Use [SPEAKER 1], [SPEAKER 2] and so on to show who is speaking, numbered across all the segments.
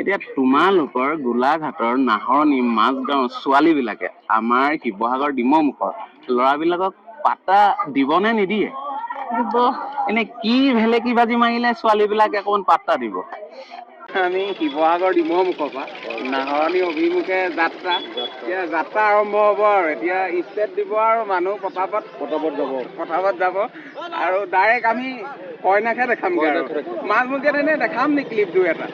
[SPEAKER 1] এতিয়া তোমালোকৰ গোলাঘাটৰ নাহৰণি মাজগাঁও ছোৱালীবিলাকে আমাৰ শিৱসাগৰ ডিমৌমুখৰ ল'ৰাবিলাকক পাতা দিবনে নিদিয়ে?
[SPEAKER 2] দিব।
[SPEAKER 1] এনে কি ভেলেকি বাজি মাৰিলে ছোৱালীবিলাকে অকণমান পাত্তা দিব? আমি শিৱসাগৰ ডিমৌমুখৰ পৰা নাহৰণি অভিমুখে যাত্ৰা এতিয়া যাত্ৰা আৰম্ভ হ'ব আৰু এতিয়া ষ্টেট দিব আৰু মানুহ পথাপত যাব আৰু ডাইৰেক্ট আমি কইনাকহে দেখামগৈ আৰু মাজমুখে এনে দেখাম নি ক্লিপ দুই এটা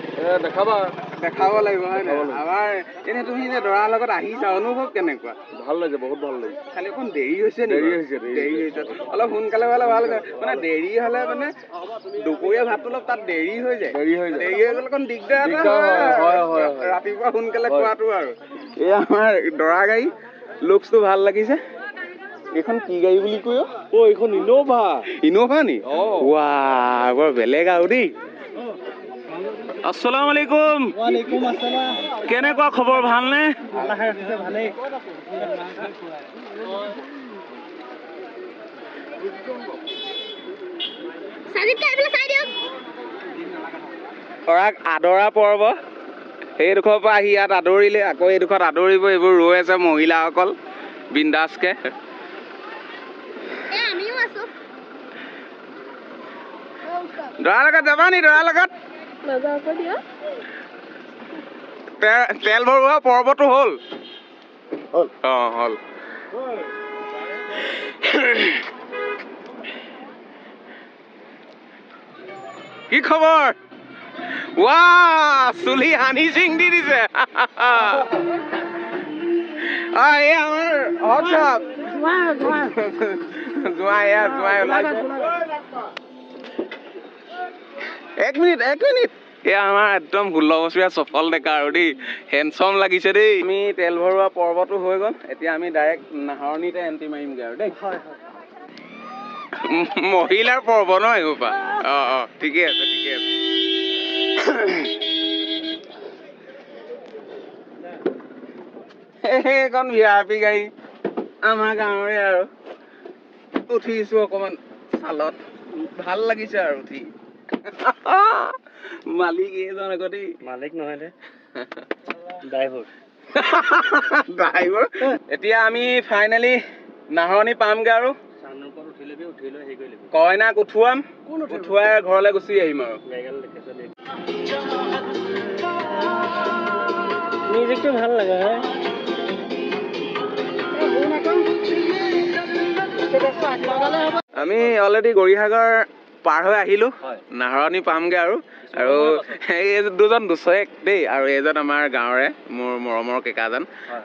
[SPEAKER 1] দেখাব লাগিব হয় নাই আমাৰ এনে তুমি যে দৰাৰ লগত আহিছা অনুভৱ কেনেকুৱা?
[SPEAKER 3] ভাল লাগিছে, বহুত ভাল লাগিছে।
[SPEAKER 1] খালি অকণ দেৰি হৈছে নেকি? দেৰি হৈছে অলপ সোনকালে হ'লে ভাল হৈছে মানে দেৰি হ'লে মানে দুপৰীয়া ভাতটো অলপ তাত দেৰি হৈ যায় দেৰি হৈ গ'লে অকণ দিগদাৰ হয় ৰাতিপুৱা সোনকালে খোৱাটো আৰু এই আমাৰ দৰা গাড়ী লুকছটো ভাল লাগিছে। এইখন কি গাড়ী বুলি কয়?
[SPEAKER 3] এইখন
[SPEAKER 1] ইন'ভা নি? ৱাহ বৰ বেলেগ আৰু দেই। আসসালামু আলাইকুম।
[SPEAKER 2] ওয়ালাইকুম আসসালাম।
[SPEAKER 1] কেনেকুৱা খবৰ ভালনে?
[SPEAKER 2] আল্লাহে ৰাখিছে ভালেই।
[SPEAKER 1] দৰাক আদৰা পৰ্ব সেইডোখৰৰ পৰা আহি ইয়াত আদৰিলে আকৌ এইডোখৰত আদৰিব এইবোৰ ৰৈ আছে মহিলাসকল বিন্দাছকে। দৰাৰ লগত যাবা নি? দৰাৰ লগত তেল ভৰোৱা পৰ্বটো হ'ল? হ'ল। কি খবৰ? ৱাহ চুলি হানি চিং দি দিছে। এই আমাৰ জোঁৱাই ওলাইছে। এক মিনিট এয়া আমাৰ একদম 16 বছৰীয়া সফল ডেকা আৰু দেই হেণ্ডচম লাগিছে দেই। আমি তেল ভৰোৱা পৰ্বটো হৈ গ'ল এতিয়া আমি ডাইৰেক্ট নাহৰণিতে এণ্ট্ৰি মাৰিমগৈ আৰু দেই। মহিলাৰ পৰ্ব ন এইসোপা? ঠিকে আছে। এইখন VIP গাড়ী আমাৰ গাঁৱৰে আৰু উঠিছো অকমান চালত ভাল লাগিছে আৰু উঠি। মালিক এইজন আকৌ দেই।
[SPEAKER 2] মালিক নহয় দে ড্ৰাইভাৰ।
[SPEAKER 1] এতিয়া আমি ফাইনেলি নাহৰণি পামগে আৰু কইনাক উঠুৱাই ঘৰলৈ গুচি আহিম আৰু।
[SPEAKER 2] মিউজিকটো ভাল লাগে হয়।
[SPEAKER 1] আমি অলৰেডি গৌৰীসাগৰ পাৰ হৈ আহিলো নাহৰণি পামগে আৰু এই দুজন দুচয়েক দেই আৰু এইজন আমাৰ গাঁৱৰে মোৰ মৰমৰ কেকাজন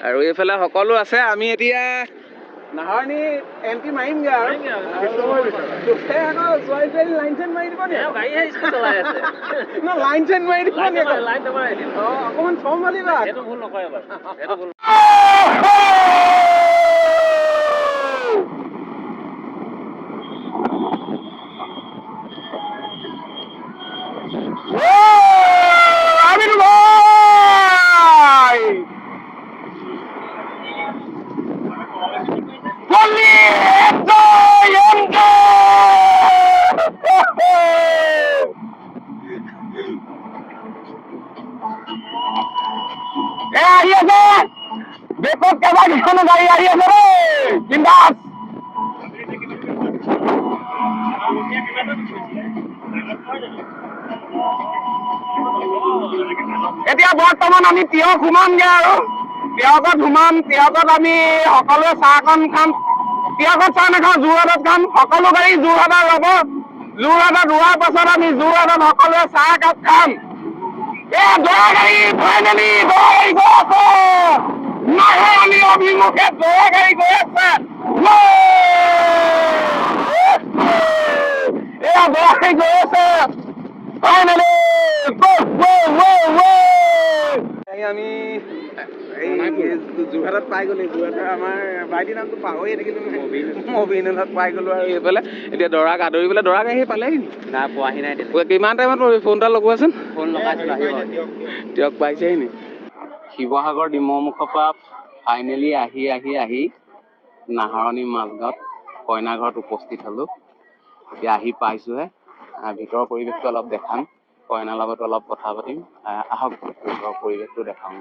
[SPEAKER 1] আৰু এইফালে সকলো আছে। আমি এতিয়া নাহৰণি এণ্ট্ৰি মাৰিমগে আৰু লাইন চেন মাৰি দিব নি? লাইন চেন মাৰি দিব নি? অকমান চম্ভালিবা। আহি আছে দেশত কেইবাকেইখনো গাড়ী আহি আছে ৰে বিন্দাছ। এতিয়া বৰ্তমান আমি তিয়ক সোমামগে আৰু তিয়কত আমি সকলোৱে চাহকণ খাম। তিয়কত চাহ নাখাওঁ, যোৰহাটত খাম। সকলো গাড়ী যোৰহাটত ৰ'ব। যোৰহাটত ৰোৱাৰ পাছত আমি যোৰহাটত সকলোৱে চাহ একাপ খাম। দৰা গাড়ী ফাইনেলি দৰা গাড়ী গৈ আছে নাহৰণি অভিমুখে দৰা গাড়ী গৈ আছে। এয়া দৰা গাড়ী গৈ আছে ফাইনেলি। আমি যোৰহাটত পাই গ'লো। যোৰহাটৰ আমাৰ ভাইটিৰ নামটো পাহৰিয়ে থাকিলো মবিনত পাই গ'লো আৰু এইফালে এতিয়া দৰাক আদৰিবলৈ দৰাক আহি পালেহি না পোৱাহি নাই। কিমান টাইমত ফোন এটা লগোৱাচোন। ফোন লগাইছিলো দিয়ক পাইছেহি নি? শিৱসাগৰ ডিমৌমুখৰ পৰা ফাইনেলি আহি নাহৰণি মাজগাঁৱত কইনা ঘৰত উপস্থিত হ'লো। এতিয়া আহি পাইছোহে ভিতৰৰ পৰিৱেশটো অলপ দেখাম। কইনাৰ লগত অলপ কথা পাতিম। আহক পৰিৱেশটো দেখাওঁ।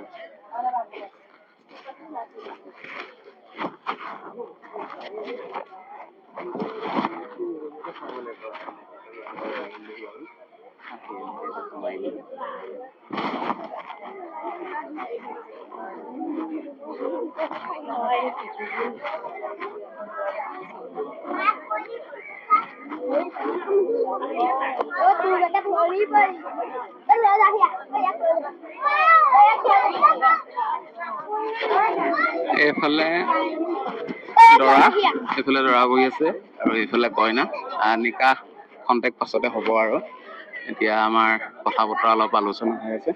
[SPEAKER 1] এইফালে দৰা বহি আছে আৰু এইফালে কইনা। নিকাহ খন্তেক পাছতে হ'ব আৰু এতিয়া আমাৰ কথা বতৰা অলপ আলোচনা হৈ আছে।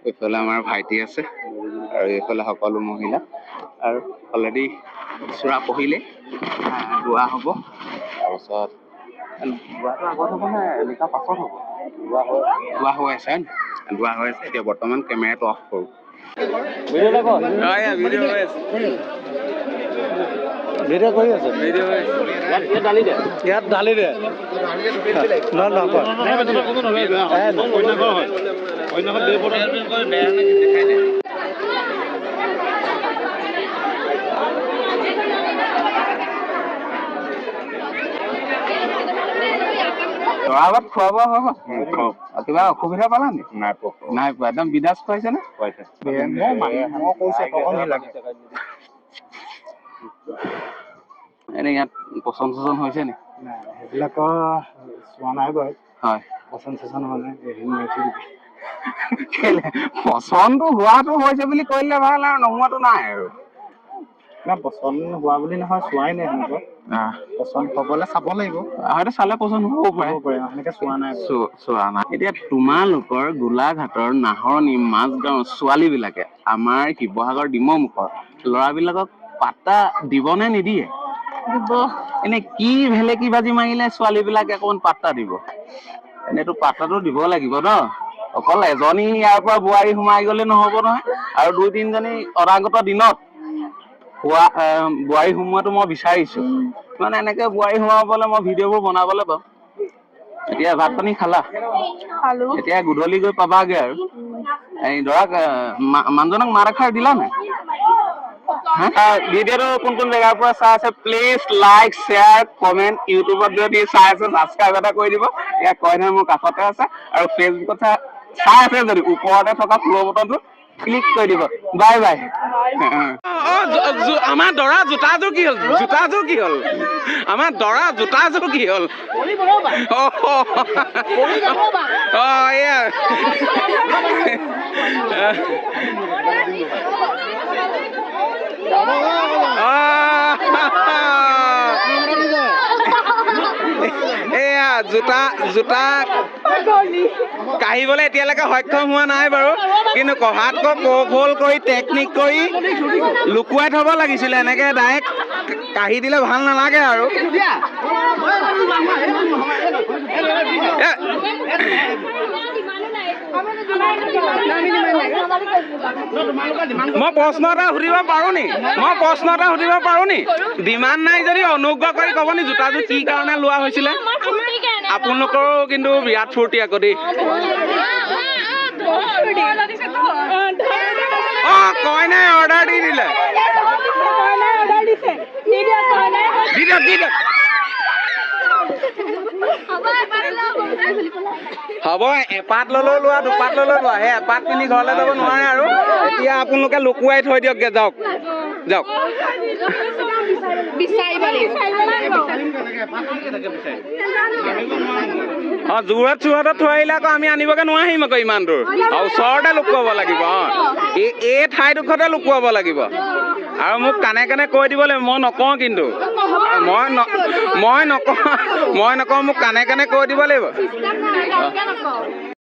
[SPEAKER 1] এইফালে আমাৰ ভাইটি আছে আৰু এইফালে সকলো মহিলা আৰু অলৰেডি চূড়া পঢ়িলে দোৱা হ'ব। তাৰপিছত দোৱাটো আগত হ'ব নে নিকাহ পাছত হ'ব? দোৱা হৈ আছে এতিয়া বৰ্তমান কেমেৰাটো অফ কৰোঁ।
[SPEAKER 2] ভিডিঅ' কৰি আছে ইয়াত ঢালি দে
[SPEAKER 1] দৰা আগত খোৱা বোৱা হ'ব? কিবা অসুবিধা পালা নি? নাই পোৱা। একদম বিন্দাছ খুৱাইছে নে? এনে ইয়াত পচন্দ চচন্দ হৈছে নি?
[SPEAKER 2] সেইবিলাকৰ চোৱা নাই বাৰু।
[SPEAKER 1] হয়,
[SPEAKER 2] পচন্দ চচন্দ হোৱা নাই।
[SPEAKER 1] পচন্দটো হোৱাটো হৈছে বুলি কৰিলে ভাল আৰু নোহোৱাটো নাই আৰু।
[SPEAKER 2] পচন্দ হোৱা বুলি নহয়, চোৱাই নাই সেনেকুৱা। পচন্দ হ'বলে চাব লাগিব।
[SPEAKER 1] হয়তো চালে পচন্দ হ'ব পাৰে।
[SPEAKER 2] সেনেকে চোৱা নাই।
[SPEAKER 1] চোৱা নাই। এতিয়া তোমালোকৰ গোলাঘাটৰ নাহৰণি মাজগাঁৱৰ ছোৱালী বিলাকে আমাৰ শিৱসাগৰ ডিমৌমুখৰ ল'ৰাবিলাকক পাত্তা দিবনে নিদিয়ে? দিব। এনে কি ভেলেকি বাজি মাৰিলে ছোৱালী বিলাকে অকমান পাত্তা দিব? এনেতো পাত্তাটো দিব লাগিব ন। অকল এজনী ইয়াৰ পৰা বোৱাৰী সোমাই গলে নহব নহয়, আৰু 2-3জনী অনাগত দিনত বোৱাৰী সোমোৱাটো মই বিচাৰিছো। মানে এনেকে বোৱাৰী সোমাবলে মই ভিডিঅ'বোৰ বনাবলৈ পাম। এতিয়া ভাত পানী খালা? খালো। এতিয়া গধূলি গৈ পাবাগে আৰু। এই ধৰক মানুহজনক মাত এষাৰ দিলা নাই? ভিডিঅ'টো কোন জেগাৰ পৰা চাই আছে প্লিজ লাইক শ্বেয়াৰ কমেণ্ট। ইউটিউবত যদি চাই আছে ছাবস্ক্ৰাইব এটা কৰি দিব। ইয়াৰ কইনা মোৰ কাষতে আছে আৰু ফেচবুকত চাই আছে যদি ওপৰতে থকা ফ্ল' বটনটো ক্লিক কৰি দিব। Bye bye. আমাৰ দৰা জোতাযোৰ কি হ'ল? আমাৰ দৰা জোতাযোৰ কি হ'ল? এয়া এয়া জোতা কাঢ়িবলৈ এতিয়ালৈকে সক্ষম হোৱা নাই বাৰু, কিন্তু কহাতকৈ কৌশল কৰি টেকনিক কৰি লুকুৱাই থব লাগিছিলে। এনেকে ডাইৰেক্ট কাঢ়ি দিলে ভাল নালাগে আৰু। মই প্ৰশ্ন এটা সুধিব পাৰো নি? ডিমাণ্ড নাই যদি অনুগ্ৰহ কৰি ক'ব নি জোতাযোৰ কি কাৰণে লোৱা হৈছিলে? আপোনালোকৰো কিন্তু বিৰাট ফূৰ্তি আকৌ দেই। কইনাই অৰ্ডাৰ দি দিলে। হ'ব, এপাত ল'লেও লোৱা, দুপাত ল'লেও লোৱা। সেই এপাত পিন্ধি ঘৰলৈ যাব নোৱাৰে আৰু। এতিয়া আপোনালোকে লুকুৱাই থৈ দিয়কগে, যাওক। যোৰহাট চোৰহাটত থৈ আহিলে আকৌ আমি আনিবগে নোৱাৰিম আকৌ ইমান দূৰ। ওচৰতে লুকুৱাব লাগিব। এই ঠাইডোখৰতে লুকুৱাব লাগিব। আৰু মোক কানে কানে কৈ দিব লাগিব। মই নকওঁ কিন্তু, মই নকওঁ, মোক কানে কানে কৈ দিব লাগিব।